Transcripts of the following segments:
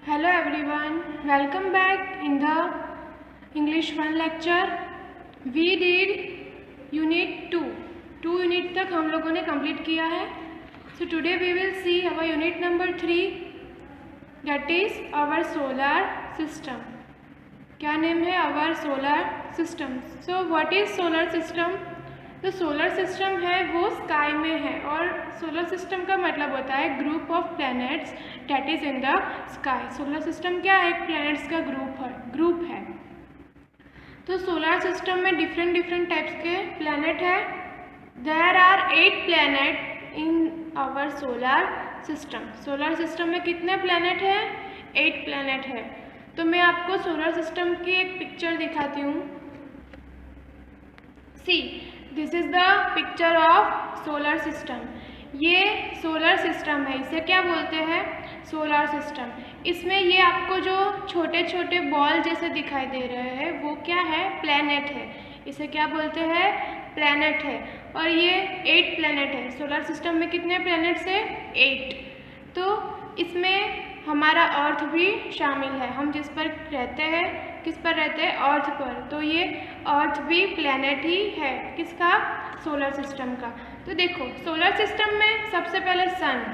Hello everyone, welcome back in the English 1 lecture. We did Unit 2. 2 unit तक हम लोगों ने कंप्लीट किया है. So today we will see our unit number 3, that is our solar system. क्या name है? our solar system. So what is solar system? तो solar system है वो स्काई में है और सोलर सिस्टम का मतलब होता है group of planets that is in the sky. Solar system क्या है? एक प्लैनेट्स का ग्रुप है. तो सोलर सिस्टम में डिफरेंट टाइप्स के प्लैनेट है. There are 8 planet in our solar system. Solar system में कितने प्लैनेट हैं? 8 प्लैनेट है. तो मैं आपको सोलर सिस्टम की एक पिक्चर दिखाती हूँ. See, this is the picture of solar system. ये सोलर सिस्टम है. इसे क्या बोलते हैं? Solar system. इसमें ये आपको जो छोटे छोटे बॉल जैसे दिखाई दे रहे हैं वो क्या है? प्लैनेट है. इसे क्या बोलते हैं? प्लैनेट है. और ये 8 प्लैनेट है. सोलर सिस्टम में कितने प्लैनेट्स है? 8. तो इसमें हमारा अर्थ भी शामिल है. हम जिस पर रहते हैं, किस पर रहते हैं? अर्थ पर. तो ये अर्थ भी प्लैनेट ही है. किसका? सोलर सिस्टम का. तो देखो, सोलर सिस्टम में सबसे पहले सन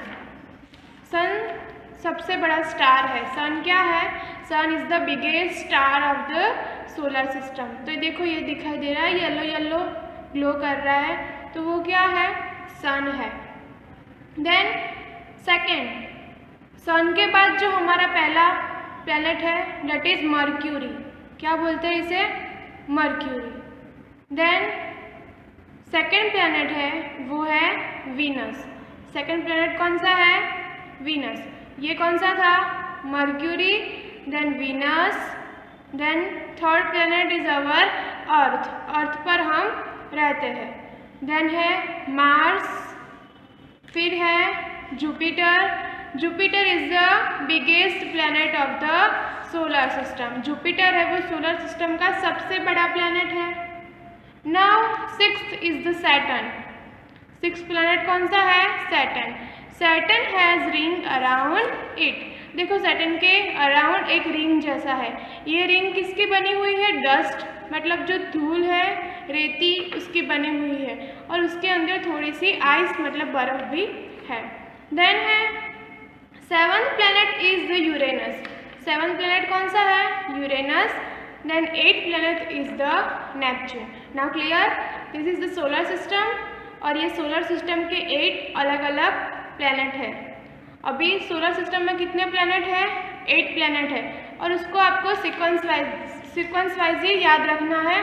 सबसे बड़ा स्टार है. सन क्या है? Sun is the biggest star of the solar system. तो देखो, ये दिखाई दे रहा है, येलो येलो ग्लो कर रहा है. तो वो क्या है? सन है. देन सेकेंड, सन के बाद जो हमारा पहला प्लैनेट है डेट इज मर्क्यूरी. क्या बोलते हैं इसे? मर्क्यूरी. देन सेकेंड प्लैनेट है वो है वीनस. सेकेंड प्लैनेट कौन सा है? वीनस. ये कौन सा था? Mercury, then Venus. Then third planet is our Earth. Earth पर हम रहते हैं. देन है मार्स. फिर है Jupiter. Jupiter is the biggest planet of the solar system. Jupiter है वो सोलर सिस्टम का सबसे बड़ा प्लैनेट है. Now sixth is the Saturn. Sixth planet कौन सा है? Saturn. Saturn has ring around it. देखो, सैटर्न के अराउंड एक रिंग जैसा है. ये रिंग किसकी बनी हुई है? डस्ट, मतलब जो धूल है, रेती, उसकी बनी हुई है. और उसके अंदर थोड़ी सी आइस, मतलब बर्फ भी है. देन है seventh planet is the Uranus. Seventh planet कौन सा है? Uranus. Then 8th planet is the Neptune. Now clear? This is the solar system. और ये सोलर सिस्टम के 8 अलग अलग प्लैनेट है. अभी सोलर सिस्टम में कितने प्लैनेट है? 8 प्लैनेट है. और उसको आपको सीक्वेंस वाइज ही याद रखना है.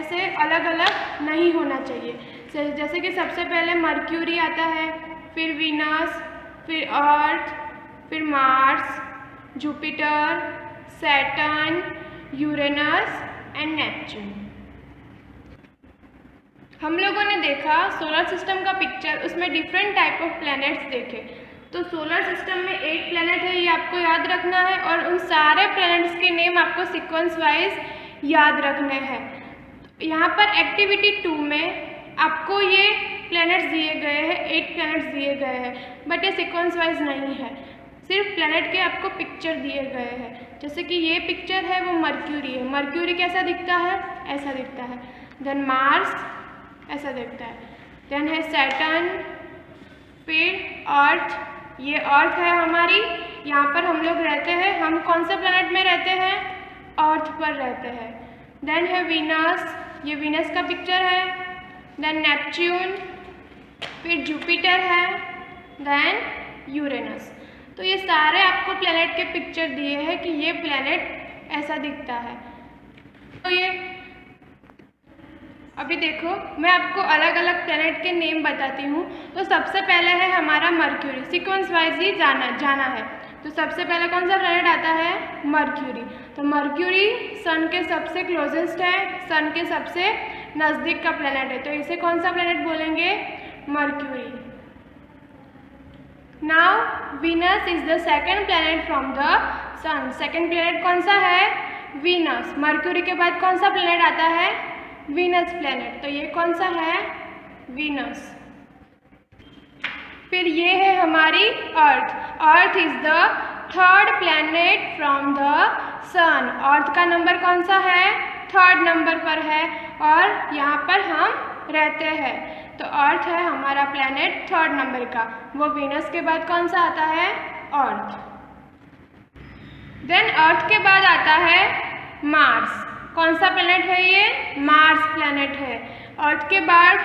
ऐसे अलग अलग नहीं होना चाहिए. जैसे कि सबसे पहले मर्क्यूरी आता है, फिर वीनस, फिर अर्थ, फिर Mars, Jupiter, Saturn, Uranus and Neptune. हम लोगों ने देखा सोलर सिस्टम का पिक्चर, उसमें डिफरेंट टाइप ऑफ प्लैनेट्स देखे. तो सोलर सिस्टम में 8 प्लैनेट है, ये आपको याद रखना है. और उन सारे प्लैनेट्स के नेम आपको सीक्वेंस वाइज याद रखने हैं. यहाँ पर एक्टिविटी 2 में आपको ये प्लैनेट्स दिए गए हैं, 8 प्लैनेट्स दिए गए हैं, बट ये सीक्वेंस वाइज नहीं है. सिर्फ प्लैनेट के आपको पिक्चर दिए गए हैं. जैसे कि ये पिक्चर है वो मर्क्यूरी है. मर्क्यूरी कैसा दिखता है? ऐसा दिखता है. देन मार्स ऐसा दिखता है. देन है सैटर्न, फिर अर्थ. ये अर्थ है हमारी, यहाँ पर हम लोग रहते हैं. हम कौन से प्लैनेट में रहते हैं? अर्थ पर रहते हैं. देन है वीनस. ये वीनस का पिक्चर है. देन नेपच्यून, फिर जुपिटर है, देन यूरेनस. तो ये सारे आपको प्लैनेट के पिक्चर दिए हैं कि ये प्लैनेट ऐसा दिखता है. तो ये अभी देखो, मैं आपको अलग अलग प्लैनेट के नेम बताती हूँ. तो सबसे पहले है हमारा मर्क्यूरी. सीक्वेंस वाइज ही जाना है. तो सबसे पहले कौन सा प्लैनेट आता है? मर्क्यूरी. तो मर्क्यूरी सन के सबसे क्लोजेस्ट है, सन के सबसे नज़दीक का प्लैनेट है. तो इसे कौन सा प्लैनेट बोलेंगे? Mercury. Now Venus is the second planet from the sun. Second planet कौन सा है? वीनस. मर्क्यूरी के बाद कौन सा प्लैनेट आता है? Venus planet. तो ये कौन सा है? वीनस. फिर ये है हमारी Earth. Earth is the third planet from the sun. Earth का नंबर कौन सा है? थर्ड नंबर पर है और यहाँ पर हम रहते हैं, तो अर्थ है हमारा प्लैनेट थर्ड नंबर का। वो वीनस के बाद कौन सा आता है? अर्थ। देन अर्थ के बाद आता है मार्स। कौन सा प्लैनेट है ये? मार्स प्लैनेट है। अर्थ के बाद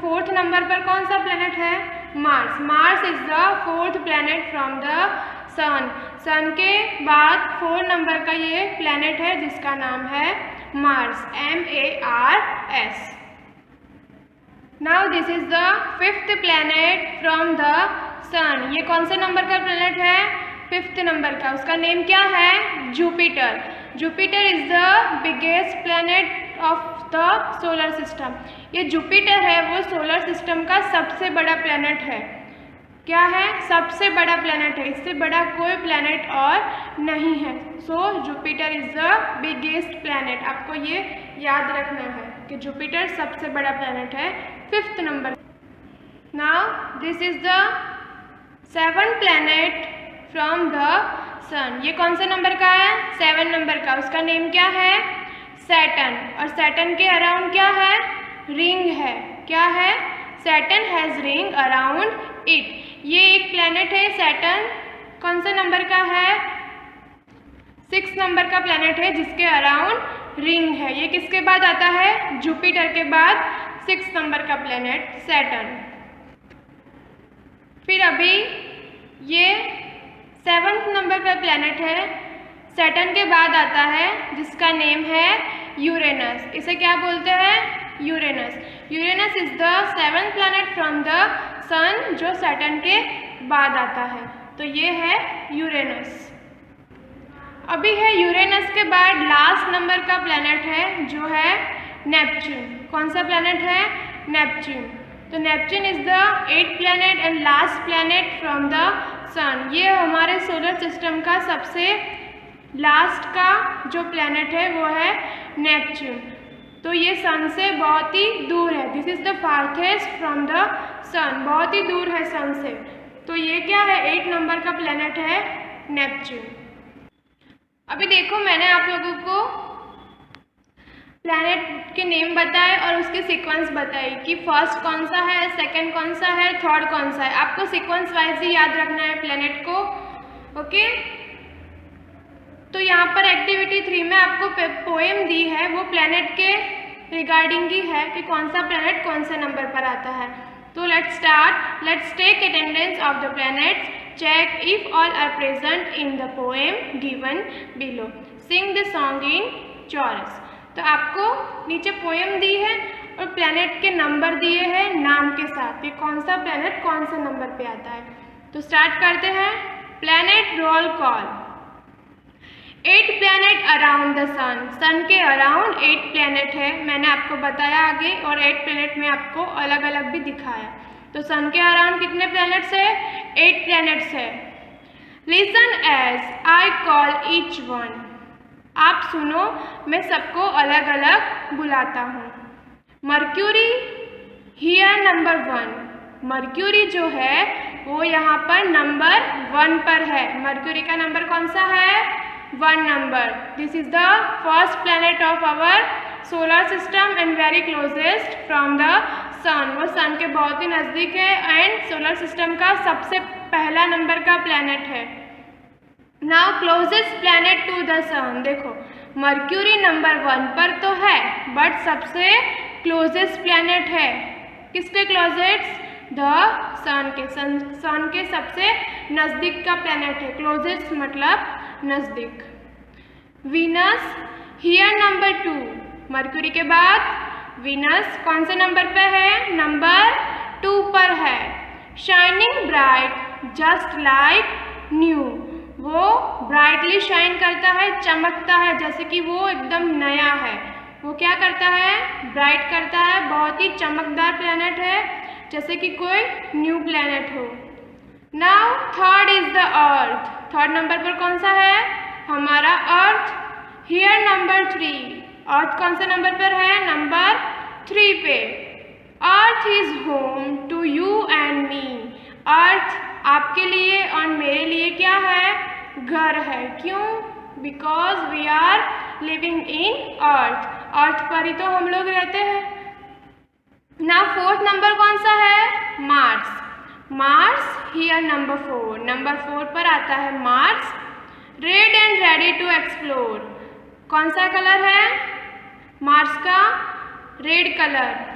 फोर्थ नंबर पर कौन सा प्लैनेट है? Mars. Mars is the fourth planet from the sun. Sun के बाद 4 नंबर का ये प्लैनेट है जिसका नाम है Mars, MARS। Now this is the 5th planet from the sun. ये कौन से नंबर का प्लैनेट है? 5th नंबर का। उसका नेम क्या है? Jupiter. Jupiter is the biggest planet of the solar system. ये जुपिटर है वो सोलर सिस्टम का सबसे बड़ा प्लैनेट है। क्या है? सबसे बड़ा प्लैनेट है, इससे बड़ा कोई प्लैनेट और नहीं है। So Jupiter is the biggest planet. आपको ये याद रखना है कि जुपिटर सबसे बड़ा प्लैनेट है, 5th number. Now this is the 7th planet from the sun. ये कौन से नंबर का है? 7 नंबर का। उसका नेम क्या है? सैटर्न। और सैटर्न के अराउंड क्या है? रिंग है। क्या है? Saturn has ring around it. ये एक प्लैनेट है सैटर्न। कौन से नंबर का है? 6 नंबर का प्लैनेट है जिसके अराउंड रिंग है। ये किसके बाद आता है? जुपिटर के बाद 6 नंबर का प्लैनेट सैटर्न। फिर अभी ये 7th नंबर का प्लैनेट है, सैटर्न के बाद आता है जिसका नेम है यूरेनस। इसे क्या बोलते हैं? Uranus. Uranus is the 7th planet from the sun जो सैटर्न के बाद आता है। तो ये है यूरेनस। अभी है यूरेनस के बाद लास्ट नंबर का प्लैनेट है जो है नेपच्यून। कौन सा प्लैनेट है? नेपच्यून। तो Neptune is the 8th planet and last planet from the sun. ये हमारे सोलर सिस्टम का सबसे लास्ट का जो प्लैनेट है वो है नेपच्यून। तो ये सन से बहुत ही दूर है। This is the farthest from the sun. बहुत ही दूर है सन से। तो ये क्या है? 8 नंबर का प्लैनेट है नेपच्यून। अभी देखो मैंने आप लोगों को प्लैनेट के नेम बताए और उसकी सीक्वेंस बताई कि फर्स्ट कौन सा है, सेकंड कौन सा है, थर्ड कौन सा है। आपको सीक्वेंस वाइज ही याद रखना है प्लैनेट को। ओके, तो यहाँ पर एक्टिविटी 3 में आपको पोएम दी है, वो प्लैनेट के रिगार्डिंग ही है कि कौन सा प्लैनेट कौन से नंबर पर आता है। तो let's start. Let's take attendance of the planets, check if all are present in the poem given below, sing the song in chorus. तो आपको नीचे पोएम दी है और प्लैनेट के नंबर दिए हैं नाम के साथ, ये कौन सा प्लैनेट कौन से नंबर पे आता है। तो स्टार्ट करते हैं। Planet roll call. 8 planet around the sun. Sun के अराउंड 8 प्लैनेट है, मैंने आपको बताया आगे, और 8 प्लैनेट में आपको अलग अलग भी दिखाया। तो सन के अराउंड कितने प्लैनेट्स है? 8 प्लैनेट्स है। Listen as I call each one. आप सुनो, मैं सबको अलग अलग बुलाता हूँ। Mercury here number 1। मर्क्यूरी जो है वो यहाँ पर नंबर 1 पर है। मर्क्यूरी का नंबर कौन सा है? 1 number. This is the first planet of our solar system and very closest from the sun. वो सन के बहुत ही नज़दीक है एंड सोलर सिस्टम का सबसे पहला नंबर का प्लैनेट है। Now closest planet to the sun. देखो मर्क्यूरी नंबर 1 पर तो है बट सबसे क्लोजेस्ट प्लैनेट है। किसके क्लोजेस्ट? द सन के। सन के सबसे नज़दीक का प्लैनेट है। क्लोजेस्ट मतलब नज़दीक। Venus here number 2। मर्क्यूरी के बाद वीनस कौन से नंबर पे है? नंबर 2 पर है। Shining bright just like new. वो ब्राइटली शाइन करता है, चमकता है जैसे कि वो एकदम नया है। वो क्या करता है? ब्राइट करता है, बहुत ही चमकदार प्लैनेट है जैसे कि कोई न्यू प्लैनेट हो। Now third is the earth. Third number पर कौन सा है? हमारा अर्थ। Here number 3। अर्थ कौन से नंबर पर है? नंबर 3 पे। Earth is home to you and me. Earth आपके लिए और मेरे लिए क्या है? घर है। क्यों? Because we are living in Earth, Earth पर ही तो हम लोग रहते हैं। नाउ फोर्थ नंबर कौन सा है? Mars. Mars here number 4, number 4 पर आता है Mars. Red and ready to explore, कौन सा कलर है मार्स का? Red colour.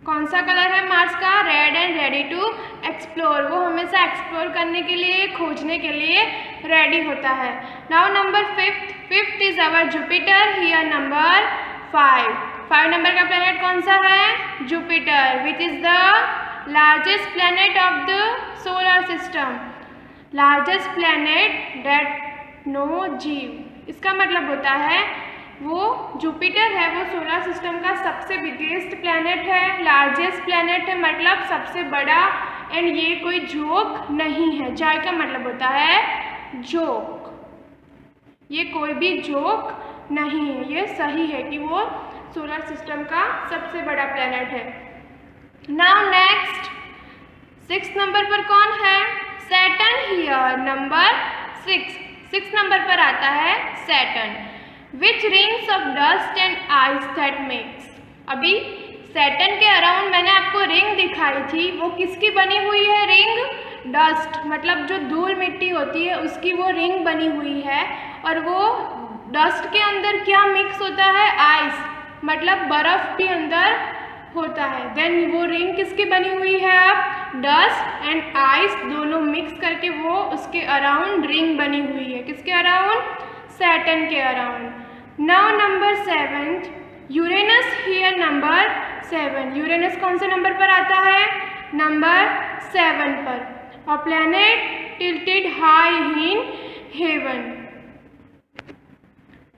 कौन सा कलर है मार्स का? Red and ready to explore, वो हमेशा एक्सप्लोर करने के लिए, खोजने के लिए रेडी होता है। Now number 5 is our Jupiter, here number 5 number का प्लेनेट कौन सा है? Jupiter, which is the largest planet of the solar system, largest planet that no जीव। इसका मतलब होता है वो जुपिटर है, वो सोलर सिस्टम का सबसे बिगेस्ट प्लैनेट है, लार्जेस्ट प्लैनेट है, मतलब सबसे बड़ा। एंड ये कोई जोक नहीं है। जाय का मतलब होता है जोक, ये कोई भी जोक नहीं है, ये सही है कि वो सोलर सिस्टम का सबसे बड़ा प्लैनेट है। नाउ नेक्स्ट 6 नंबर पर कौन है? सैटर्न हियर नंबर 6 नंबर पर आता है Saturn. Which rings of dust and ice that makes? अभी सैटर्न के अराउंड मैंने आपको रिंग दिखाई थी, वो किसकी बनी हुई है? रिंग डस्ट, मतलब जो धूल मिट्टी होती है उसकी वो रिंग बनी हुई है। और वो डस्ट के अंदर क्या मिक्स होता है? आइस, मतलब बर्फ भी अंदर होता है। देन वो रिंग किसकी बनी हुई है? अब डस्ट एंड आइस दोनों मिक्स करके वो उसके अराउंड रिंग बनी हुई है। किसके अराउंड? सैटर्न के around. Now number 7 Uranus here number 7। Uranus कौन से नंबर पर आता है? नंबर 7 पर। और planet tilted high in heaven.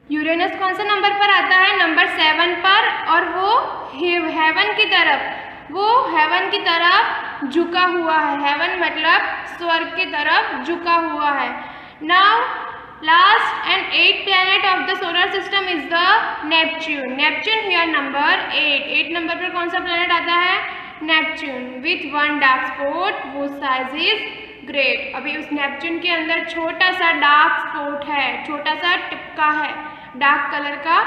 Uranus कौन से नंबर पर आता है? नंबर 7 पर। और वो हेवन की तरफ, वो हेवन की तरफ झुका हुआ है। हेवन मतलब स्वर्ग की तरफ झुका हुआ है। Now last and 8th planet of the solar system is the Neptune. Neptune here number 8 number पर कौन सा प्लैनेट आता है? Neptune, with one dark spot whose size is great. अभी उस नेपच्यून के अंदर छोटा सा डार्क स्पॉट है, छोटा सा टिपका है, डार्क कलर का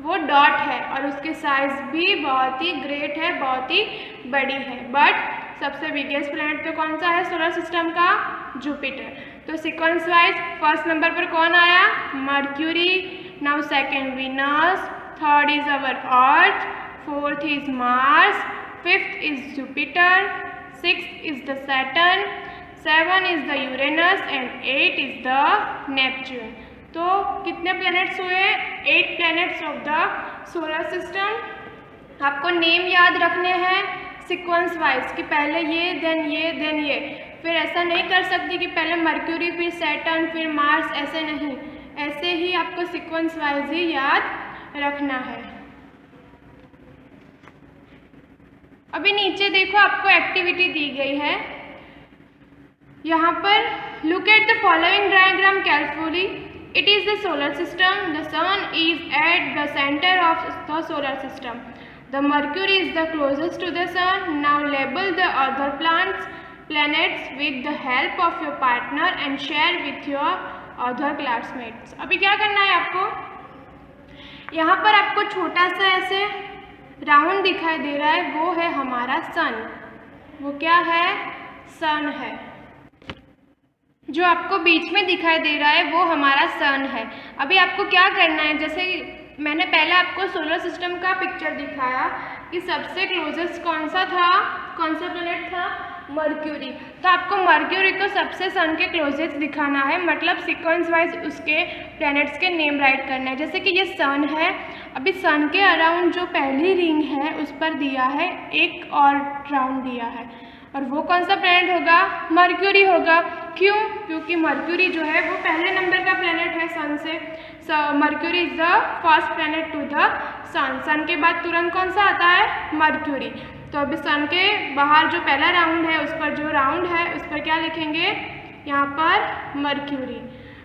वो डॉट है और उसकी साइज भी बहुत ही ग्रेट है, बहुत ही बड़ी है। बट सबसे बिगेस्ट प्लैनेट तो कौन सा है सोलर सिस्टम का? जुपिटर। तो सीक्वेंस वाइज फर्स्ट नंबर पर कौन आया? Mercury, now second Venus, third is our earth, fourth is Mars, fifth is Jupiter, sixth is the Saturn, 7 is the Uranus and 8 is the Neptune. तो कितने planets हुए? 8 planets of the solar system. आपको name याद रखने हैं sequence wise कि पहले ये देन ये देन ये। फिर ऐसा नहीं कर सकती कि पहले मर्क्यूरी फिर सैटर्न फिर मार्स, ऐसे नहीं, ऐसे ही आपको सीक्वेंस वाइज ही याद रखना है। अभी नीचे देखो आपको एक्टिविटी दी गई है, यहाँ पर look at the following diagram carefully. It is the solar system. The sun is at the center of the solar system. The Mercury is the closest to the sun. Now label the other planets with the help of your partner and share with your other classmates. अभी क्या करना है आपको? यहाँ पर आपको छोटा सा ऐसे राउंड दिखाई दे रहा है, वो है हमारा सन। वो क्या है? सन है। जो आपको बीच में दिखाई दे रहा है वो हमारा सन है। अभी आपको क्या करना है, जैसे मैंने पहले आपको सोलर सिस्टम का पिक्चर दिखाया कि सबसे क्लोजेस्ट कौन सा था, कौन सा प्लैनेट था? मर्क्यूरी। तो आपको मर्क्यूरी को सबसे सन के क्लोजेस्ट दिखाना है, मतलब सीक्वेंस वाइज उसके प्लैनेट्स के नेम राइट करना है। जैसे कि ये सन है, अभी सन के अराउंड जो पहली रिंग है उस पर दिया है एक और राउंड दिया है, और वो कौन सा प्लैनेट होगा? मर्क्यूरी होगा। क्यों? क्योंकि मर्क्यूरी जो है वो पहले नंबर का प्लैनेट है सन से। Mercury is the first planet to the sun. Sun के बाद तुरंत कौन सा आता है? मर्क्यूरी। तो अभी सन के बाहर जो पहला राउंड है उस पर जो राउंड है उस पर क्या लिखेंगे? यहाँ पर मर्क्यूरी।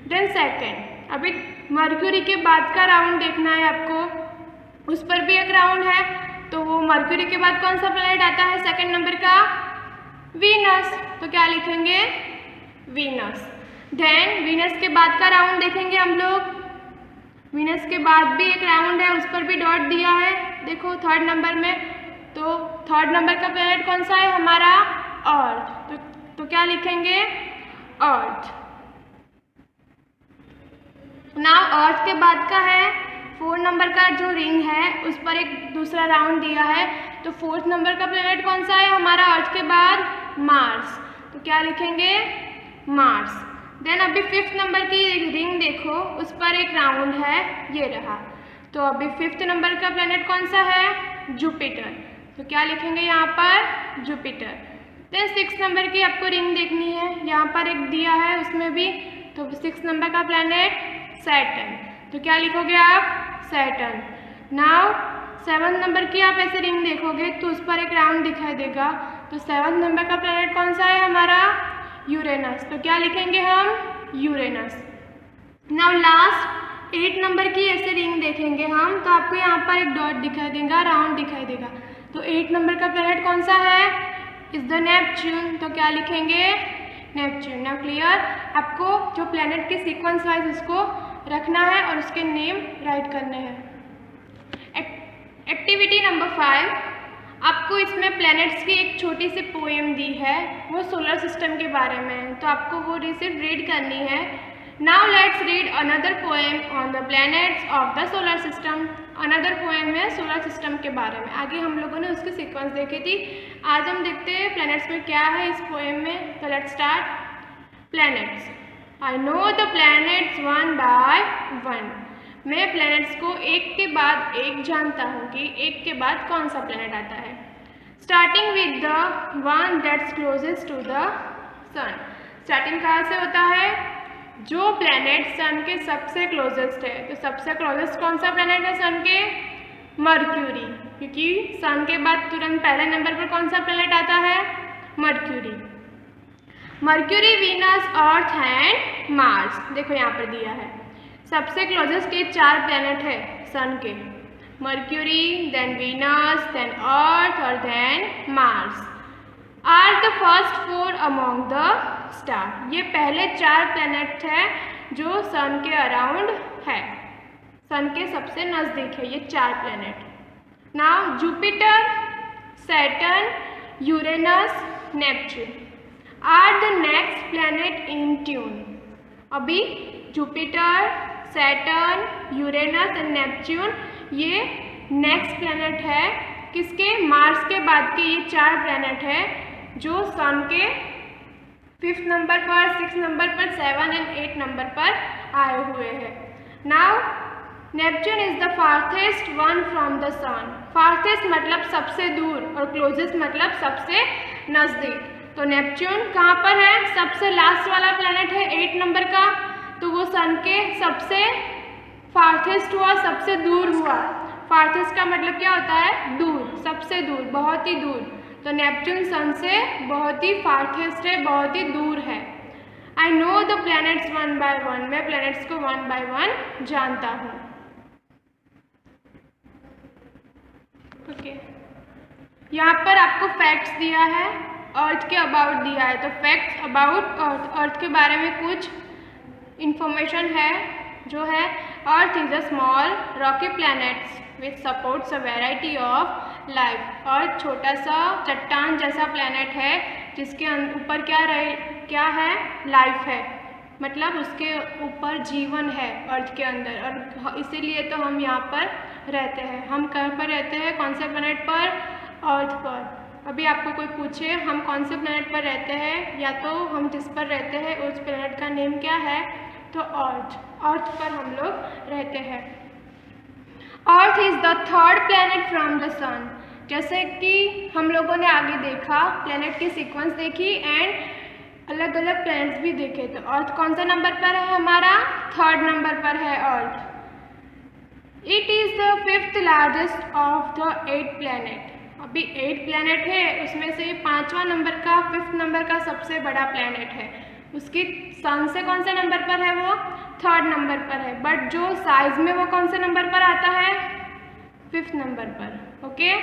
देन सेकेंड, अभी मर्क्यूरी के बाद का राउंड देखना है आपको, उस पर भी एक राउंड है। तो वो मर्क्यूरी के बाद कौन सा प्लैनेट आता है सेकेंड नंबर का? वीनस, तो क्या लिखेंगे वीनस। देन वीनस के बाद का राउंड देखेंगे हम लोग। वीनस के बाद भी एक राउंड है, उस पर भी डॉट दिया है, देखो 3rd नंबर में। तो 3rd नंबर का प्लैनेट कौन सा है हमारा अर्थ, तो क्या लिखेंगे अर्थ। नाउ अर्थ के बाद का है 4 नंबर का जो रिंग है उस पर एक दूसरा राउंड दिया है, तो 4th नंबर का प्लैनेट कौन सा है हमारा अर्थ के बाद मार्स, तो क्या लिखेंगे मार्स। देन अभी 5th नंबर की रिंग देखो, उस पर एक राउंड है, ये रहा। तो अभी 5th नंबर का प्लैनेट कौन सा है जुपिटर, तो क्या लिखेंगे यहाँ पर जुपिटर। देन 6th नंबर की आपको रिंग देखनी है, यहाँ पर एक दिया है उसमें भी, तो 6th नंबर का प्लैनेट सैटर्न, तो क्या लिखोगे आप सैटर्न। नाउ 7th नंबर की आप ऐसे रिंग देखोगे तो उस पर एक राउंड दिखाई देगा, तो 7th नंबर का प्लैनेट कौन सा है हमारा यूरेनस, तो क्या लिखेंगे हम यूरेनस। नाउ लास्ट 8 नंबर की ऐसे रिंग देखेंगे हम, तो आपको यहाँ पर एक डॉट दिखाई देगा, राउंड दिखाई देगा, तो 8 नंबर का प्लैनेट कौन सा है इज द नेपच्यून, तो क्या लिखेंगे नेपच्यून। नाउ क्लियर, आपको जो प्लैनेट के सीक्वेंस वाइज उसको रखना है और उसके नेम राइट करने हैं। एक्टिविटी नंबर 5, आपको इसमें प्लैनेट्स की एक छोटी सी पोएम दी है, वो सोलर सिस्टम के बारे में, तो आपको वो सिर्फ रीड करनी है। Now let's read another poem on the planets of the solar system. Another poem है सोलर सिस्टम के बारे में, आगे हम लोगों ने उसकी सीक्वेंस देखी थी, आज हम देखते हैं प्लैनेट्स में क्या है इस पोएम में। तो let's start. Planets, I know the planets one by one, मैं प्लैनेट्स को एक के बाद एक जानता हूँ कि एक के बाद कौन सा प्लैनेट आता है। Starting with the one that's closest to the sun, starting कहाँ से होता है, जो प्लैनेट सन के सबसे क्लोजेस्ट है, तो सबसे क्लोजेस्ट कौन सा प्लैनेट है सन के मर्क्यूरी, क्योंकि सन के बाद तुरंत पहले नंबर पर कौन सा प्लैनेट आता है mercury. Mercury, Venus, earth and Mars, देखो यहाँ पर दिया है सबसे क्लोजेस्ट ये 4 प्लैनेट है सन के, Mercury, then Venus, then Earth और then Mars. Are the first 4 among the star, ये पहले 4 प्लैनेट है जो सन के अराउंड है, सन के सबसे नज़दीक है ये 4 planet. Now Jupiter, Saturn, Uranus, Neptune are the next planet in tune. अभी Jupiter, Saturn, Uranus and Neptune ये नेक्स्ट प्लैनेट है किसके, मार्स के बाद के ये 4 प्लैनेट है जो सन के 5th नंबर पर, 6th नंबर पर, 7 एंड 8 नंबर पर आए हुए हैं। Now Neptune is the farthest one from the sun, farthest मतलब सबसे दूर और क्लोजेस्ट मतलब सबसे नज़दीक, तो नेपच्यून कहाँ पर है, सबसे लास्ट वाला प्लैनेट है 8 नंबर का, तो वो सन के सबसे फार्थेस्ट हुआ, सबसे दूर हुआ। फार्थेस्ट का मतलब क्या होता है दूर, सबसे दूर, बहुत ही दूर, तो नेपच्यून सन से बहुत ही फार्थेस्ट है, बहुत ही दूर है। I know the planets one by one, मैं प्लैनेट्स को 1 by 1 जानता हूँ। ओके, यहाँ पर आपको फैक्ट्स दिया है, अर्थ के अबाउट दिया है, तो फैक्ट्स अबाउट अर्थ, अर्थ के बारे में कुछ इंफॉर्मेशन है जो है Earth is a small rocky planets which supports a variety of life. Earth छोटा सा चट्टान जैसा प्लैनेट है जिसके ऊपर क्या है लाइफ है, मतलब उसके ऊपर जीवन है अर्थ के अंदर, और इसीलिए तो हम यहाँ पर रहते हैं। हम कहाँ पर रहते हैं, कौन से प्लैनेट पर, अर्थ पर। अभी आपको कोई पूछे हम कौन से प्लैनेट पर रहते हैं, या तो हम जिस पर रहते हैं उस प्लैनेट का नेम क्या है, तो अर्थ, अर्थ पर हम लोग रहते हैं। Earth is the 3rd planet from the sun, जैसे कि हम लोगों ने आगे देखा, प्लैनेट की सीक्वेंस देखी एंड अलग अलग प्लैनेट्स भी देखे, तो अर्थ कौन सा नंबर पर है हमारा, 3rd नंबर पर है Earth. It is the 5th largest of the 8 planet, अभी 8 प्लैनेट है उसमें से 5वां नंबर का, 5th नंबर का सबसे बड़ा प्लैनेट है, उसकी सन से कौन से नंबर पर है, वो 3rd नंबर पर है, बट जो साइज में वो कौन से नंबर पर आता है, 5th नंबर पर। ओके,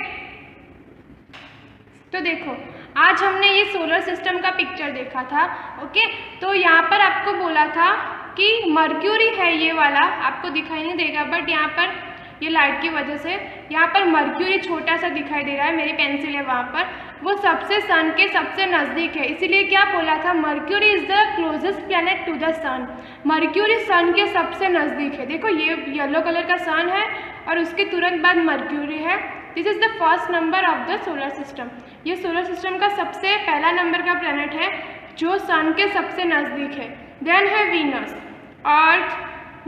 तो देखो आज हमने ये सोलर सिस्टम का पिक्चर देखा था। ओके, तो यहाँ पर आपको बोला था कि मर्क्यूरी है ये वाला, आपको दिखाई नहीं देगा बट यहाँ पर ये लाइट की वजह से यहाँ पर मर्क्यूरी छोटा सा दिखाई दे रहा है, मेरी पेंसिल है वहाँ पर, वो सबसे सन के सबसे नज़दीक है, इसीलिए क्या बोला था, Mercury is the closest planet to the sun. Mercury sun के सबसे नज़दीक है। देखो ये येलो कलर का सन है और उसके तुरंत बाद मर्क्यूरी है। This is the first number of the solar system. ये सोलर सिस्टम का सबसे पहला नंबर का प्लैनेट है जो सन के सबसे नज़दीक है। देन है Venus, Earth,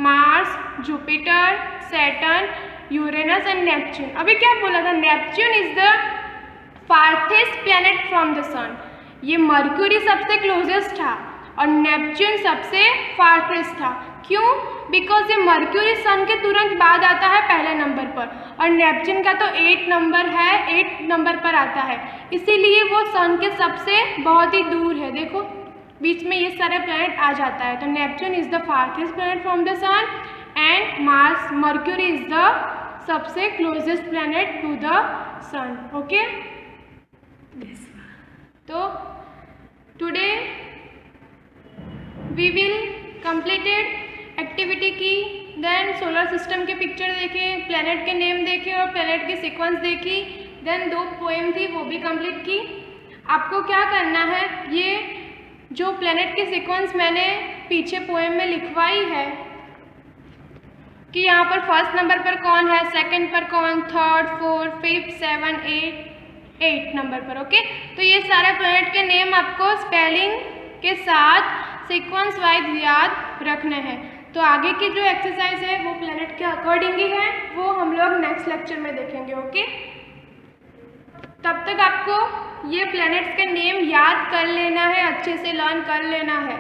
Mars, Jupiter, Saturn, Uranus and Neptune. अभी क्या बोला था, Neptune is the farthest planet from the sun. ये मर्क्यूरी सबसे क्लोजेस्ट था और नेपच्यून सबसे फार्थेस्ट था। क्यों? बिकॉज ये मर्क्यूरी सन के तुरंत बाद आता है पहले नंबर पर और नेपच्यून का तो 8 नंबर है, 8 नंबर पर आता है, इसीलिए वो सन के सबसे बहुत ही दूर है। देखो बीच में ये सारे प्लैनेट आ जाता है। तो Neptune is the farthest planet from the sun and Mars, Mercury is the सबसे closest planet to the sun. Okay, तो today we will completed activity की, देन सोलर सिस्टम के पिक्चर देखे, प्लैनेट के नेम देखे और प्लैनेट की sequence देखी, देन 2 पोएम थी वो भी कंप्लीट की। आपको क्या करना है, ये जो प्लैनेट की सीक्वेंस मैंने पीछे पोएम में लिखवाई है कि यहाँ पर फर्स्ट नंबर पर कौन है, सेकंड पर कौन, थर्ड, फोर्थ, फिफ्थ, 7, 8 नंबर पर। ओके, तो ये सारे प्लैनेट के नेम आपको स्पेलिंग के साथ सीक्वेंस वाइज याद रखने हैं। तो आगे की जो एक्सरसाइज है वो प्लैनेट के अकॉर्डिंग ही है, वो हम लोग नेक्स्ट लेक्चर में देखेंगे। ओके, तब तक आपको ये प्लैनेट्स के नेम याद कर लेना है, अच्छे से लर्न कर लेना है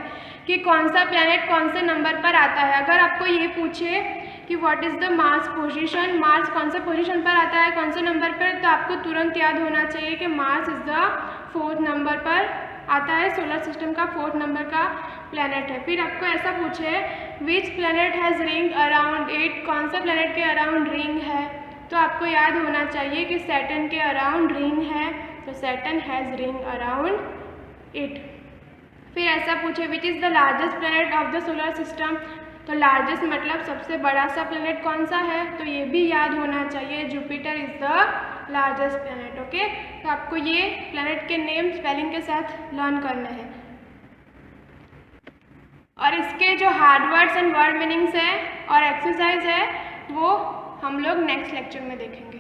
कि कौन सा प्लैनेट कौन से नंबर पर आता है। अगर आपको ये पूछे कि what is the Mars position, Mars कौन से पोजीशन पर आता है, कौन से नंबर पर, तो आपको तुरंत याद होना चाहिए कि Mars is the 4th number पर आता है, सोलर सिस्टम का 4th नंबर का प्लैनेट है। फिर आपको ऐसा पूछे which planet has ring around 8, कौन सा प्लैनेट के अराउंड रिंग है, तो आपको याद होना चाहिए कि सैटर्न के अराउंड रिंग है, तो सैटर्न हैज़ रिंग अराउंड 8। फिर ऐसा पूछे which is the largest planet of the solar system, तो लार्जेस्ट मतलब सबसे बड़ा सा प्लैनेट कौन सा है, तो ये भी याद होना चाहिए, Jupiter is the largest planet. Okay, तो आपको ये प्लैनेट के नेम स्पेलिंग के साथ लर्न करने हैं और इसके जो hard words and word meanings हैं और एक्सरसाइज है वो हम लोग नेक्स्ट लेक्चर में देखेंगे।